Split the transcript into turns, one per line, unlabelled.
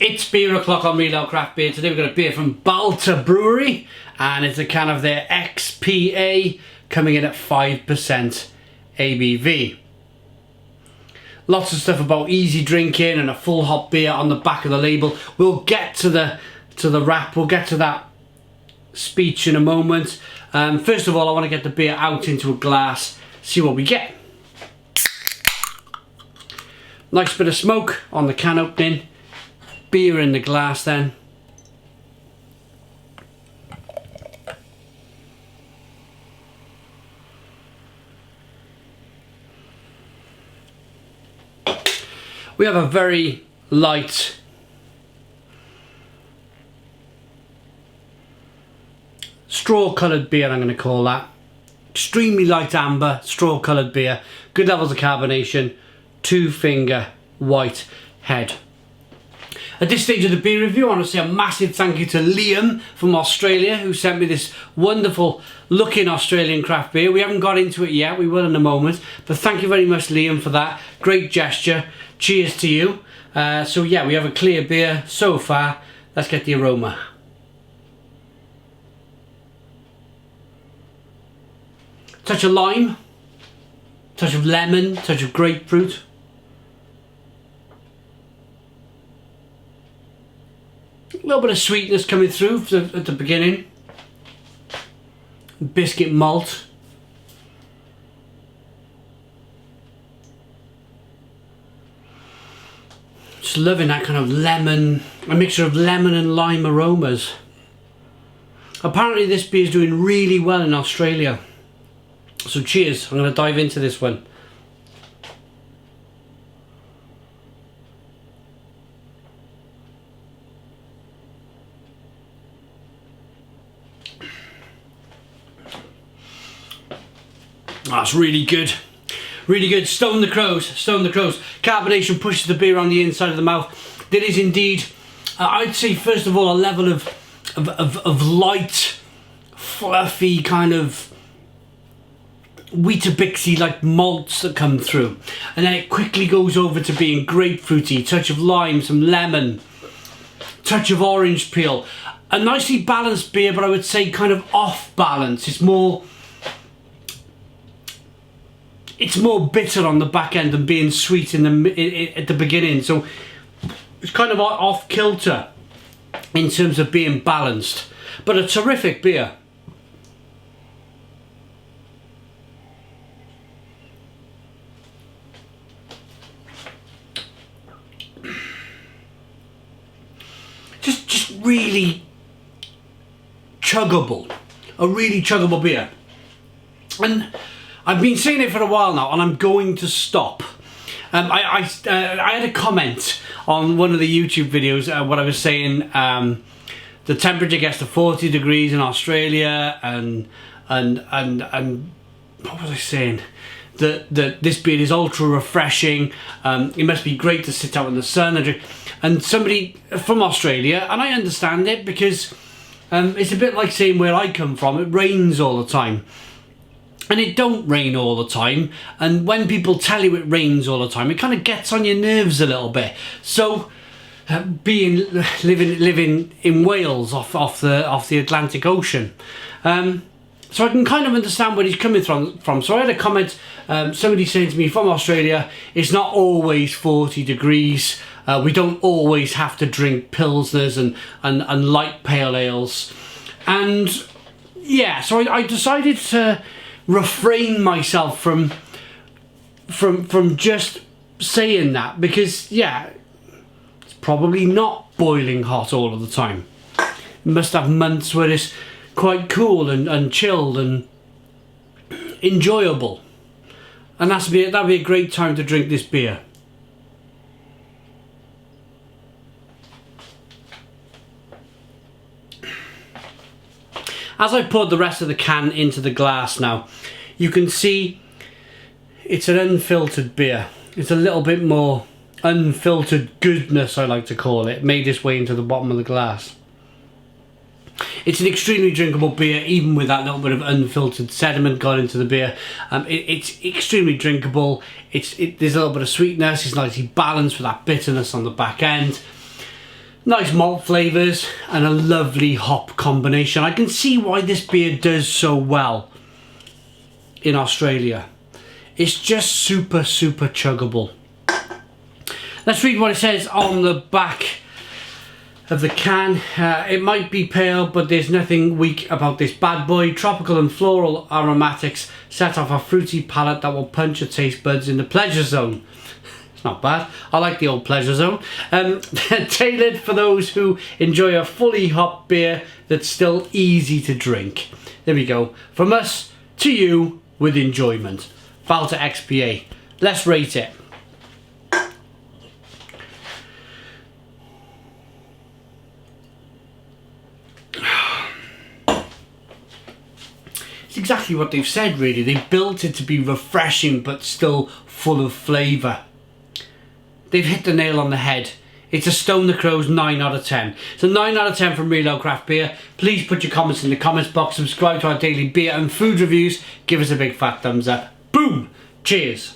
It's beer o'clock on Real Ale Craft Beer. Today we've got a beer from Balter Brewery, and it's a can of their XPA coming in at 5% ABV. Lots of stuff about easy drinking and a full hop beer on the back of the label. We'll get to the wrap, we'll get to that speech in a moment. First of all, I want to get the beer out into a glass, see what we get. Nice bit of smoke on the can opening. Beer in the glass then. We have a very light straw coloured beer, I'm going to call that. Extremely light amber, straw coloured beer. Good levels of carbonation. 2-finger white head. At this stage of the beer review, I want to say a massive thank you to Liam from Australia, who sent me this wonderful looking Australian craft beer. We haven't got into it yet, we will in a moment, but thank you very much, Liam, for that. Great gesture. Cheers to you. So yeah, we have a clear beer so far. Let's get the aroma. Touch of lime, touch of lemon, touch of grapefruit. A little bit of sweetness coming through at the beginning. Biscuit malt. Just loving that kind of lemon, a mixture of lemon and lime aromas. Apparently this beer is doing really well in Australia. So cheers, I'm going to dive into this one. That's really good. Really good. Stone the crows. Stone the crows. Carbonation pushes the beer on the inside of the mouth. There is indeed, I'd say first of all, a level of light, fluffy kind of Weetabixy like malts that come through. And then it quickly goes over to being grapefruity, touch of lime, some lemon, touch of orange peel. A nicely balanced beer, but I would say kind of off balance. It's more bitter on the back end than being sweet at the beginning, so it's kind of off kilter in terms of being balanced, but a terrific beer. Just really chuggable, a really chuggable beer. And I've been saying it for a while now, and I'm going to stop. I had a comment on one of the YouTube videos what I was saying. The temperature gets to 40 degrees in Australia, and what was I saying? That this beer is ultra refreshing. It must be great to sit out in the sun and drink. And somebody from Australia, and I understand it, because it's a bit like saying where I come from. It rains all the time. And it don't rain all the time, and when people tell you it rains all the time, it kind of gets on your nerves a little bit. So, living in Wales off the Atlantic Ocean, so I can kind of understand where he's coming from. So I had a comment, somebody saying to me from Australia, it's not always 40 degrees. We don't always have to drink pilsners and light pale ales, and yeah, so I decided to refrain myself from just saying that, because yeah, it's probably not boiling hot all of the time. You must have months where it's quite cool and chilled and enjoyable, and that'd be a great time to drink this beer. As I poured the rest of the can into the glass now, you can see it's an unfiltered beer. It's a little bit more unfiltered goodness, I like to call it, made its way into the bottom of the glass. It's an extremely drinkable beer, even with that little bit of unfiltered sediment got into the beer. It's extremely drinkable. There's a little bit of sweetness. It's nicely balanced with that bitterness on the back end. Nice malt flavours and a lovely hop combination. I can see why this beer does so well in Australia. It's just super chuggable. Let's read what it says on the back of the can. It might be pale, but there's nothing weak about this bad boy. Tropical and floral aromatics set off a fruity palate that will punch your taste buds in the pleasure zone. It's not bad. I like the old pleasure zone. Tailored for those who enjoy a fully hopped beer that's still easy to drink. There we go. From us to you with enjoyment. Balter XPA. Let's rate it. It's exactly what they've said, really. They built it to be refreshing but still full of flavour. They've hit the nail on the head. It's a Stone the Crows 9 out of 10. So 9 out of 10 from Real Ale Craft Beer. Please put your comments in the comments box. Subscribe to our daily beer and food reviews. Give us a big fat thumbs up. Boom! Cheers!